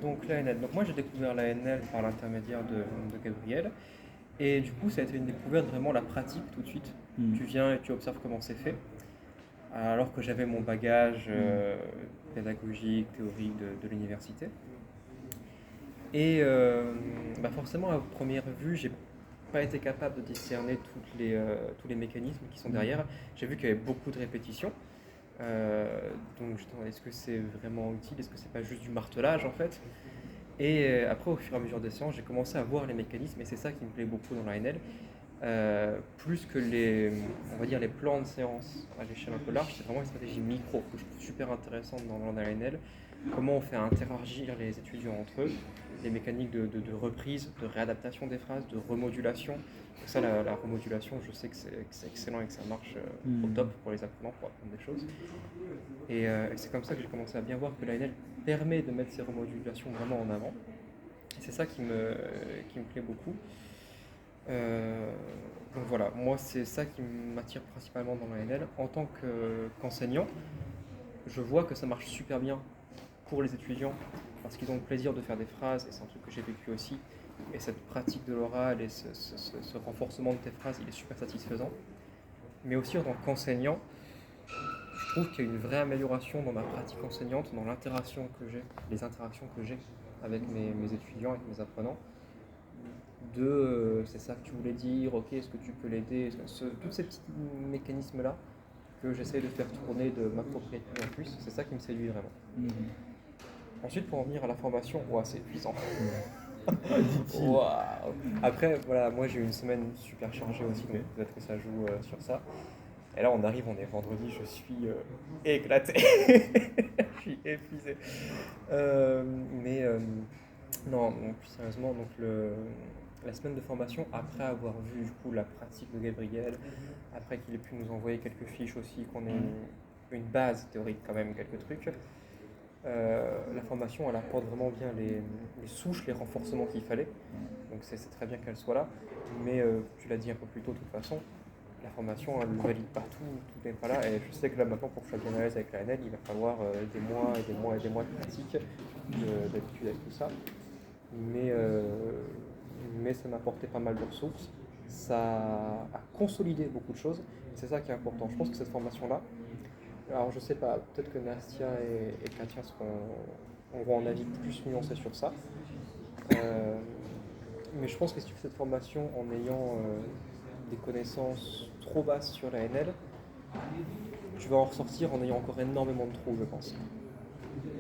Donc l'ANL. Donc moi j'ai découvert l'ANL par l'intermédiaire de Gabriel. Et du coup ça a été une découverte vraiment la pratique tout de suite. Mm. Tu viens et tu observes comment c'est fait. Alors que j'avais mon bagage Mm. pédagogique, théorique de l'université. Et forcément à première vue j'ai pas été capable de discerner tous les mécanismes qui sont Mm. derrière. J'ai vu qu'il y avait beaucoup de répétitions. Donc j'étais, est-ce que c'est vraiment utile? Est-ce que c'est pas juste du martelage en fait? Et après, au fur et à mesure des séances, j'ai commencé à voir les mécanismes et c'est ça qui me plaît beaucoup dans la NL. Plus que on va dire les plans de séance à l'échelle un peu large, c'est vraiment une stratégie micro que je trouve super intéressante dans la NL. Comment on fait interagir les étudiants entre eux, les mécaniques de reprise, de réadaptation des phrases, de remodulation. Donc ça, la remodulation, je sais que c'est excellent et que ça marche au Mm. top pour les apprenants, pour apprendre des choses. Et c'est comme ça que j'ai commencé à bien voir que la NL permet de mettre ces remodulations vraiment en avant. Et c'est ça qui me plaît beaucoup. Euh, donc voilà, moi c'est ça qui m'attire principalement dans la NL. En tant qu'enseignant, je vois que ça marche super bien pour les étudiants parce qu'ils ont le plaisir de faire des phrases et c'est un truc que j'ai vécu aussi. Et cette pratique de l'oral et ce renforcement de tes phrases, il est super satisfaisant. Mais aussi en tant qu'enseignant, je trouve qu'il y a une vraie amélioration dans ma pratique enseignante, dans l'interaction que j'ai, les interactions que j'ai avec mes étudiants, avec mes apprenants. C'est ça que tu voulais dire, ok, est-ce que tu peux l'aider, tous ces petits mécanismes-là que j'essaie de faire tourner, de m'approprier de plus en plus, c'est ça qui me séduit vraiment. Mm. Ensuite, pour en venir à la formation, ouah, c'est épuisant. Ah, dit-il. Waouh. Après, voilà, moi j'ai eu une semaine super chargée aussi, donc peut-être que ça joue sur ça. Et là, on arrive, on est vendredi, je suis éclaté. Je suis épuisé. Euh, mais non, plus sérieusement, la semaine de formation, après avoir vu du coup la pratique de Gabriel, après qu'il ait pu nous envoyer quelques fiches aussi, qu'on ait une base théorique quand même, quelques trucs, la formation, elle apporte vraiment bien les souches, les renforcements qu'il fallait. Donc c'est très bien qu'elle soit là. Mais tu l'as dit un peu plus tôt de toute façon, la formation, elle ne valide pas tout n'est pas là. Et je sais que là maintenant, pour que je sois bien à l'aise avec la NL, il va falloir des mois et des mois et des mois de pratique, d'habitude avec tout ça. Mais, euh, mais ça m'a apporté pas mal de ressources. Ça a consolidé beaucoup de choses. C'est ça qui est important. Je pense que cette formation-là, alors je sais pas, peut-être que Nastia et Katia auront un avis plus nuancé sur ça. Euh, mais je pense que si tu fais cette formation en ayant des connaissances trop basses sur la NL, tu vas en ressortir en ayant encore énormément de trous, je pense.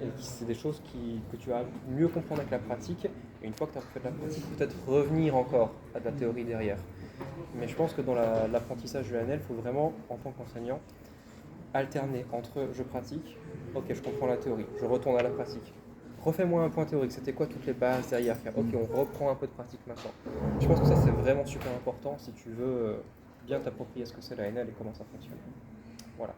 Et c'est des choses que tu vas mieux comprendre avec la pratique. Et une fois que tu as fait de la pratique, peut-être revenir encore à de la théorie derrière. Mais je pense que dans l'apprentissage de la NL, il faut vraiment, en tant qu'enseignant, alterner entre je pratique, ok, je comprends la théorie, je retourne à la pratique. Refais-moi un point théorique, c'était quoi toutes les bases derrière faire? Ok, on reprend un peu de pratique maintenant. Je pense que ça c'est vraiment super important si tu veux bien t'approprier ce que c'est la NL et comment ça fonctionne. Voilà.